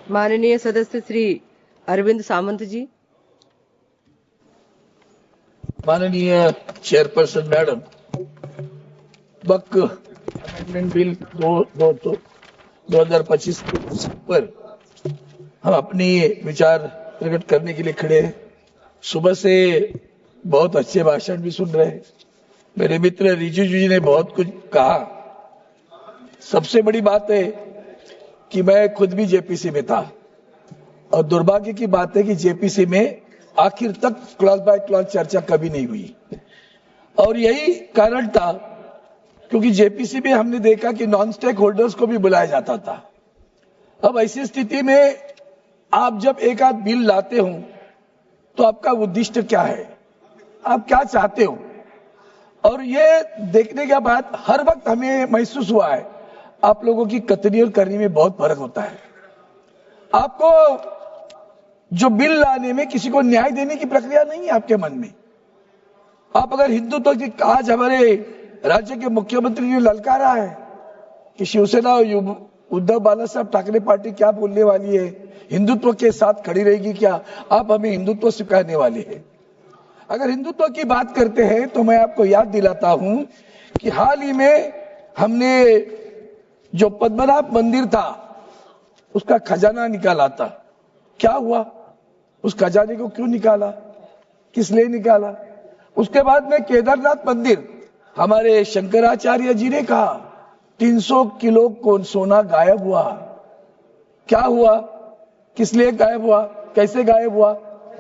माननीय सदस्य श्री अरविंद सामंत जी। माननीय चेयरपर्सन मैडम, वक्त अमेंडमेंट बिल 2025 पर हम अपनी विचार प्रकट करने के लिए खड़े हैं। सुबह से बहुत अच्छे भाषण भी सुन रहे हैं। मेरे मित्र रिजिजू जी ने बहुत कुछ कहा। सबसे बड़ी बात है कि मैं खुद भी जेपीसी में था और दुर्भाग्य की बात है कि जेपीसी में आखिर तक क्लॉज बाय क्लॉज चर्चा कभी नहीं हुई और यही कारण था क्योंकि जेपीसी में हमने देखा कि नॉन स्टेक होल्डर्स को भी बुलाया जाता था। अब ऐसी स्थिति में आप जब एक आध बिल लाते हो तो आपका उद्देश्य क्या है, आप क्या चाहते हो, और ये देखने के बाद हर वक्त हमें महसूस हुआ है आप लोगों की कतनी और करनी में बहुत फर्क होता है। आपको जो बिल लाने में किसी को न्याय देने की प्रक्रिया नहीं है आपके मन में। आप अगर हिंदुत्व की आज हमारे राज्य के मुख्यमंत्री ने ललकारा है कि शिवसेना और उद्धव बाला साहब ठाकरे पार्टी क्या बोलने वाली है, हिंदुत्व के साथ खड़ी रहेगी क्या, आप हमें हिंदुत्व सिखाने वाले हैं। अगर हिंदुत्व की बात करते हैं तो मैं आपको याद दिलाता हूं कि हाल ही में हमने जो पद्मनाभ मंदिर था उसका खजाना निकाला था। क्या हुआ, उस खजाने को क्यों निकाला, किस लिए निकाला? उसके बाद में केदारनाथ मंदिर, हमारे शंकराचार्य जी ने कहा 300 किलो को सोना गायब हुआ। क्या हुआ, किस लिए गायब हुआ, कैसे गायब हुआ?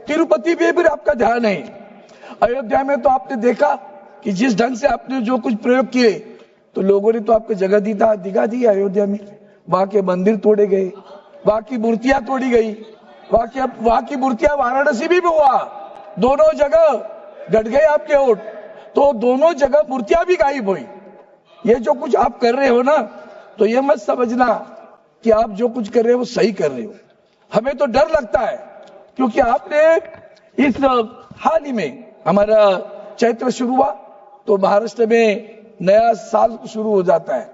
तिरुपति पे भी आपका ध्यान है। अयोध्या में तो आपने देखा कि जिस ढंग से आपने जो कुछ प्रयोग किए तो लोगों ने तो आपको जगह दिखा दी। अयोध्या में वहां के मंदिर तोड़े गए, वहां की मूर्तियां तोड़ी गई, वहां की मूर्तियां वाराणसी भी हुआ, दोनों जगह गट गए आपके वोट, तो दोनों जगह मूर्तियां भी गायब हुई। ये जो कुछ आप कर रहे हो ना, तो ये मत समझना कि आप जो कुछ कर रहे हो वो सही कर रहे हो। हमें तो डर लगता है क्योंकि आपने इस हाल ही में हमारा चैत्र शुरू हुआ तो महाराष्ट्र में नया साल शुरू हो जाता है,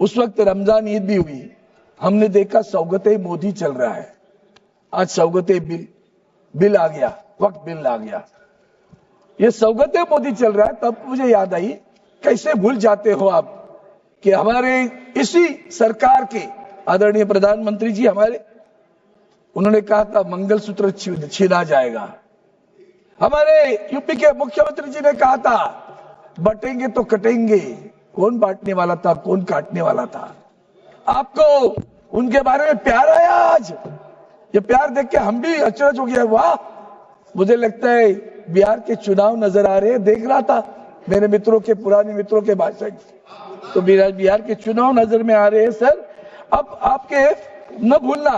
उस वक्त रमजान ईद भी हुई। हमने देखा सौगते मोदी चल रहा है। आज सौगते बिल आ गया, वक्त बिल आ गया, ये सौगते मोदी चल रहा है। तब मुझे याद आई, कैसे भूल जाते हो आप कि हमारे इसी सरकार के आदरणीय प्रधानमंत्री जी हमारे, उन्होंने कहा था मंगलसूत्र छीना जाएगा। हमारे यूपी के मुख्यमंत्री जी ने कहा था बटेंगे तो कटेंगे। कौन बांटने वाला था, कौन काटने वाला था? आपको उनके बारे में प्यार आया आज। ये प्यार देख के हम भी अचरज हो गया। वाह, मुझे लगता है बिहार के चुनाव नजर आ रहे हैं। देख रहा था मेरे मित्रों के, पुराने मित्रों के भाषण, तो बिहार के चुनाव नजर में आ रहे हैं। सर, अब आपके न भूलना,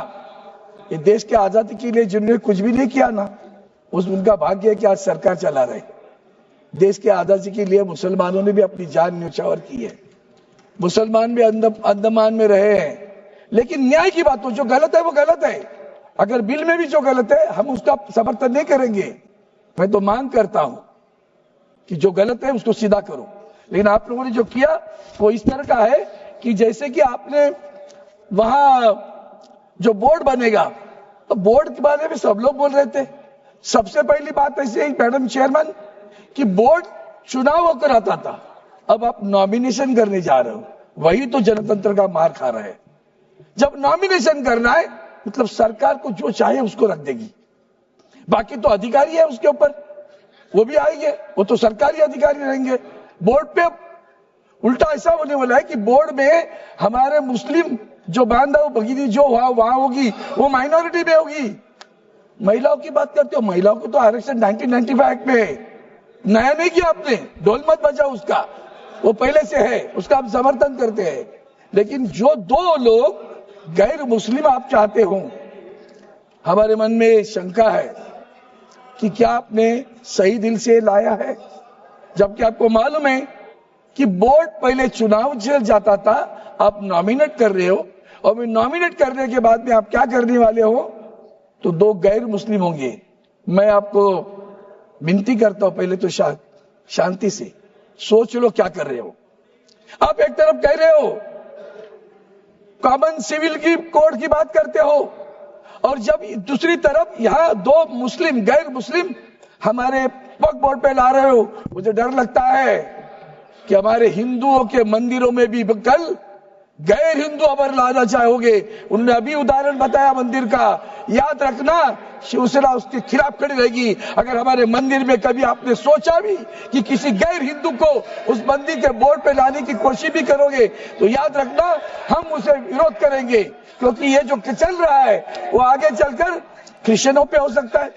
ये देश के आजादी के लिए जिन्होंने कुछ भी नहीं किया ना, उनका भाग्य है कि आज सरकार चला रहे। देश के आजादी के लिए मुसलमानों ने भी अपनी जान न्यौछावर की है। मुसलमान भी अंडमान में रहे हैं, लेकिन न्याय की बात हो, जो गलत है वो गलत है। अगर बिल में भी जो गलत है हम उसका समर्थन नहीं करेंगे। मैं तो मांग करता हूं कि जो गलत है उसको सीधा करो, लेकिन आप लोगों ने जो किया वो इस तरह का है कि जैसे कि आपने वहां जो बोर्ड बनेगा, तो बोर्ड के बारे में सब लोग बोल रहे थे। सबसे पहली बात ऐसी है मैडम चेयरमैन कि बोर्ड चुनाव होकर आता था, अब आप नॉमिनेशन करने जा रहे हो, वही तो जनतंत्र का मार खा रहा है। जब नॉमिनेशन करना है मतलब सरकार को जो चाहे उसको रख देगी, बाकी तो अधिकारी है उसके ऊपर, वो भी आएंगे, वो तो सरकारी अधिकारी रहेंगे। बोर्ड पे उल्टा ऐसा होने वाला है कि बोर्ड में हमारे मुस्लिम जो बांधव भगिनी जो वहां होगी वो माइनॉरिटी में होगी। महिलाओं की बात करते हो, महिलाओं को तो आरक्षण 1995 एक्ट में है, नया नहीं किया आपने, ढोल मत बजाओ उसका, वो पहले से है, उसका हम समर्थन करते हैं। लेकिन जो दो लोग गैर मुस्लिम आप चाहते हो, हमारे मन में शंका है कि क्या आपने सही दिल से लाया है, जबकि आपको मालूम है कि बोर्ड पहले चुनाव चल जाता था, आप नॉमिनेट कर रहे हो, और नॉमिनेट करने के बाद में आप क्या करने वाले हो, तो दो गैर मुस्लिम होंगे। मैं आपको विनती करता हूं, पहले तो शांति से सोच लो क्या कर रहे हो। आप एक तरफ कह रहे हो कॉमन सिविल की कोड की बात करते हो, और जब दूसरी तरफ यहाँ दो मुस्लिम गैर मुस्लिम हमारे वक्फ बोर्ड पे ला रहे हो, मुझे डर लगता है कि हमारे हिंदुओं के मंदिरों में भी कल गैर हिंदू अगर लाना चाहोगे। उन्होंने अभी उदाहरण बताया मंदिर का, याद रखना शिवसेना उसके खिलाफ खड़ी रहेगी। अगर हमारे मंदिर में कभी आपने सोचा भी कि किसी गैर हिंदू को उस मंदिर के बोर्ड पे लाने की कोशिश भी करोगे तो याद रखना हम उसे विरोध करेंगे, क्योंकि ये जो चल रहा है वो आगे चलकर क्रिश्चियनों पे हो सकता है,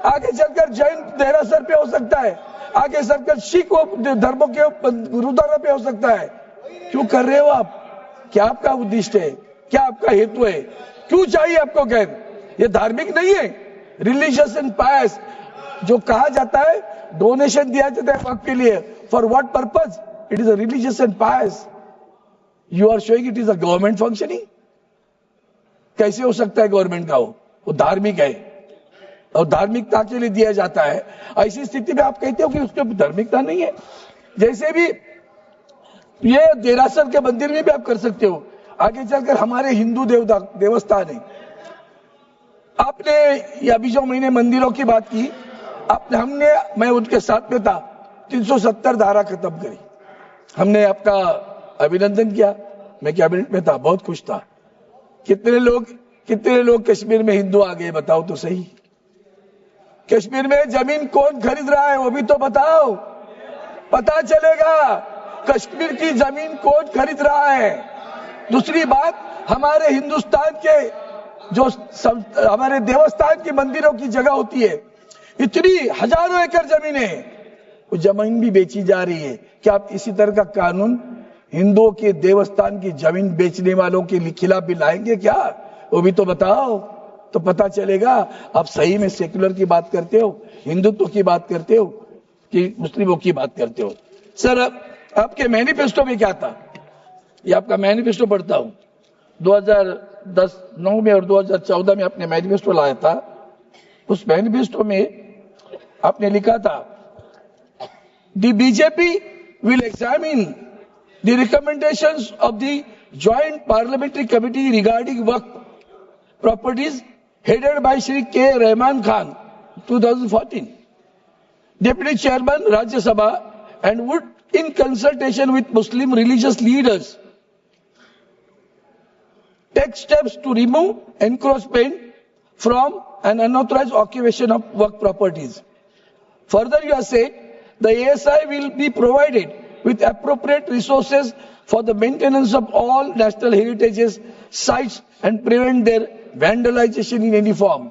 आगे चलकर जैन देरासर पे हो सकता है, आगे चलकर सिख धर्मों के गुरुद्वारा पे हो सकता है। क्यों कर रहे हो आप? क्या आपका उद्देश्य है? क्या आपका हेतु है? क्यों चाहिए आपको गैर? ये धार्मिक नहीं है। रिलीजियस एंड पायस जो कहा जाता है, डोनेशन दिया जाता है वक्त के लिए, for what purpose? It is a religious and pious. You are showing it is a government functioning. कैसे हो सकता है गवर्नमेंट का? वो धार्मिक है और धार्मिकता के लिए दिया जाता है। ऐसी स्थिति में आप कहते हो कि उसके धार्मिकता नहीं है। जैसे भी ये देरासर के मंदिर में भी आप कर सकते हो, आगे चलकर हमारे हिंदू देवस्थान है। आपने ये अभी जो मैंने मंदिरों की बात की, मैं उनके साथ में था, 370 धारा खत्म करी। हमने आपका अभिनंदन किया, मैं कैबिनेट में था, बहुत खुश था। कितने लोग कश्मीर में हिंदू आ गए बताओ तो सही। कश्मीर में जमीन कौन खरीद रहा है वो भी तो बताओ, पता चलेगा कश्मीर की जमीन कौन खरीद रहा है। दूसरी बात, हमारे हिंदुस्तान के जो हमारे देवस्थान की मंदिरों की जगह होती है, इतनी हजारों एकड़ जमीनें, वो जमीन भी बेची जा रही है। क्या आप इसी तरह का कानून हिंदुओं के देवस्थान की जमीन बेचने वालों के खिलाफ भी लाएंगे क्या? वो भी तो बताओ, तो पता चलेगा आप सही में सेक्युलर की बात करते हो, हिंदुत्व की बात करते हो कि मुस्लिमों की बात करते हो। सर, आपके मैनिफेस्टो में क्या था? ये आपका मैनिफेस्टो पढ़ता हूं, 2010-9 में और 2014 में आपने मैनिफेस्टो लाया था। उस मैनिफेस्टो में आपने लिखा था, the BJP will examine the recommendations of the joint parliamentary committee regarding Waqf properties headed by Shri K. Rahman Khan, 2014, Deputy Chairman Rajya Sabha, and would, in consultation with Muslim religious leaders, take steps to remove encroachment from an unauthorized occupation of work properties. Further, you have said the ASI will be provided with appropriate resources for the maintenance of all national heritages sites and prevent their vandalization in any form.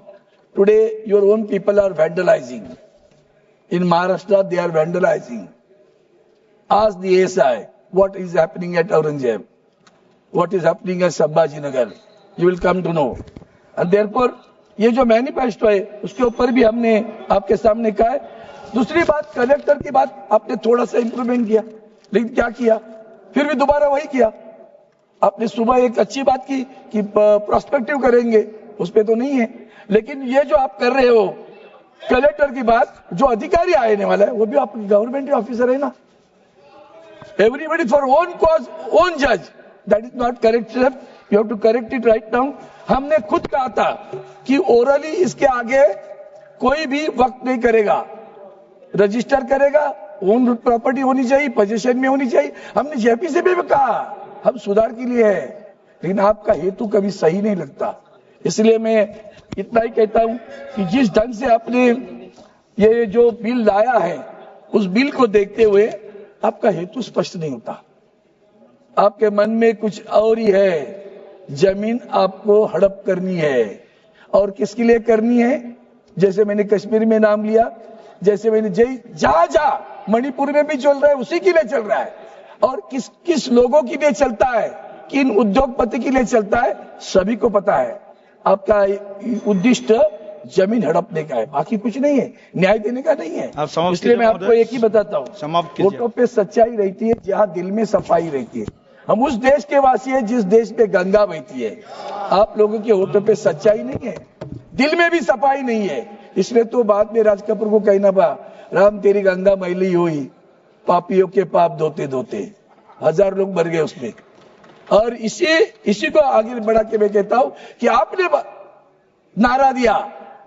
Today, your own people are vandalizing. In Maharashtra, they are vandalizing. Ask the ASI what is happening at Aurangzeb, what is happening at Sambhajinagar. You will come to know. And therefore, ये जो manifesto है उसके ऊपर भी हमने आपके सामने कहा है। दूसरी बात, कलेक्टर की बात आपने थोड़ा सा इंप्रूवमेंट किया, लेकिन क्या किया? फिर भी दोबारा वही किया। आपने सुबह एक अच्छी बात की कि प्रोस्पेक्टिव करेंगे, उस पे तो नहीं है। लेकिन ये जो आप कर रहे हो कलेक्टर की बात, जो अधिकारी आने वाला है वो भी आप गवर्नमेंट ऑफिसर है ना। Everybody for own cause own जज, that is not correct step, you have to correct it right now. हमने खुद कहा था कि ओरली इसके आगे कोई भी वक्त नहीं करेगा, रजिस्टर करेगा, ओन प्रॉपर्टी होनी चाहिए, पोजीशन में होनी चाहिए। हमने जेपी से भी कहा हम सुधार के लिए है, लेकिन आपका हेतु कभी सही नहीं लगता। इसलिए मैं इतना ही कहता हूं कि जिस ढंग से आपने ये जो बिल लाया है, उस बिल को देखते हुए आपका हेतु स्पष्ट नहीं होता। आपके मन में कुछ और ही है। जमीन आपको हड़प करनी है, और किसके लिए करनी है? जैसे मैंने कश्मीर में नाम लिया, जैसे मैंने जहां मणिपुर में भी चल रहा है, उसी के लिए चल रहा है। और किस किस लोगों के लिए चलता है, किन उद्योगपति के लिए चलता है, सभी को पता है। आपका उद्देश्य जमीन हड़पने का है, बाकी कुछ नहीं है, न्याय देने का नहीं है। इसलिए मैं आपको एक ही बताता हूँ, वोटों पे सच्चाई रहती है जहाँ दिल में सफाई रहती है। हम उस देश के वासी हैं जिस देश में गंगा बहती है। आप लोगों के होठों पे सच्चाई नहीं है, दिल में भी सफाई नहीं है। इसलिए तो बाद में राज कपूर को कहना पड़ा, राम तेरी गंगा मैली हुई, पापियों के पाप धोते धोते। 1000 लोग मर गए उसमें। और इसी को आगे बढ़ा के मैं कहता हूं कि आपने नारा दिया,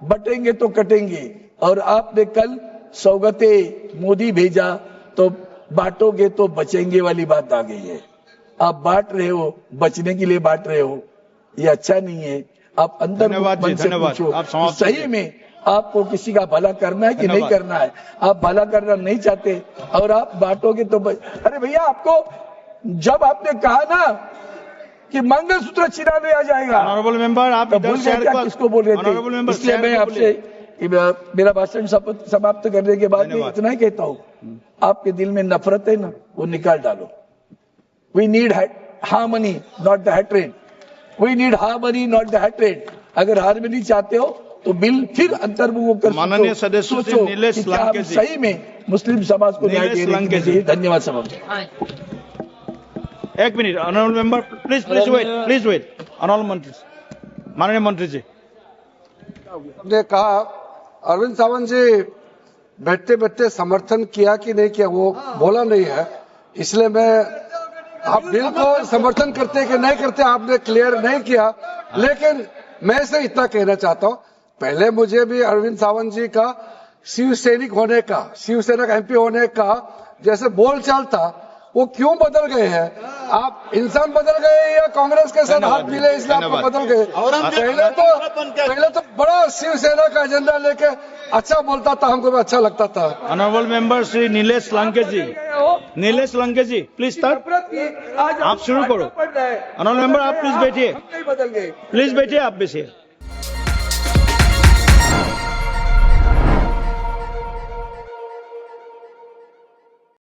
बटेंगे तो कटेंगे, और आपने कल सौगते मोदी भेजा तो बांटोगे तो बचेंगे वाली बात आ गई है। आप बांट रहे हो, बचने के लिए बांट रहे हो, ये अच्छा नहीं है। आप अंदर धन्यवाद मन जी, से धन्यवाद। पूछो आप कि समाप्त सही कीजिए। में आपको किसी का भला करना है कि नहीं धन्यवाद। करना है। आप भला करना नहीं चाहते और आप बांटोगे तो अरे भैया, आपको जब आपने कहा ना कि मंगलसूत्र छिना दिया जाएगा, ऑनरेबल मेंबर, आप तो इधर भूल से गए शेयर क्या को- किसको बोल रहे ऑनरेबल थे? मेंबर, इसलिए शेयर मैं को आपसे मेरा भाषण समाप्त करने के बाद में धन्यवाद। इतना ही कहता हूँ, आपके दिल में नफरत है ना, वो निकाल डालो। We need harmony, not the hatred. We need harmony, not the hatred. अगर हार्मनी चाहते हो तो बिल फिर अंतर्मुख होकर माननीय सदस्य श्री सोचो नीलेश कि क्या हम लंके जी। सही में मुस्लिम समाज को न्याय नीलेश देने के लंके जी। लिए। धन्यवाद सभा। एक minute, honourable member, please wait, honourable मंत्री, माननीय मंत्री जी। ने कहा अरविंद सावंत जी बैठते बैठते समर्थन किया कि नहीं किया वो बोला नहीं है, इसलिए मैं आप बिल को समर्थन करते कि नहीं करते आपने क्लियर नहीं किया। लेकिन मैं से इतना कहना चाहता हूं, पहले मुझे भी अरविंद सावंत जी का शिव सैनिक होने का, शिवसेना का एमपी होने का जैसे बोलचाल था वो क्यों बदल गए हैं? आप इंसान बदल गए या कांग्रेस के साथ हाथ मिले इसलिए आप धन्यवाद। बदल गए? पहले तो बड़ा शिवसेना का एजेंडा लेके अच्छा बोलता था, हमको भी अच्छा लगता था। Honourable member Shri Nilesh Lanke ji, Nilesh Lanke ji, please start. आप शुरू करो। ऑनरेबल मेंबर, आप प्लीज बैठिए, बदल गए। प्लीज बैठिए, आप बैठिए।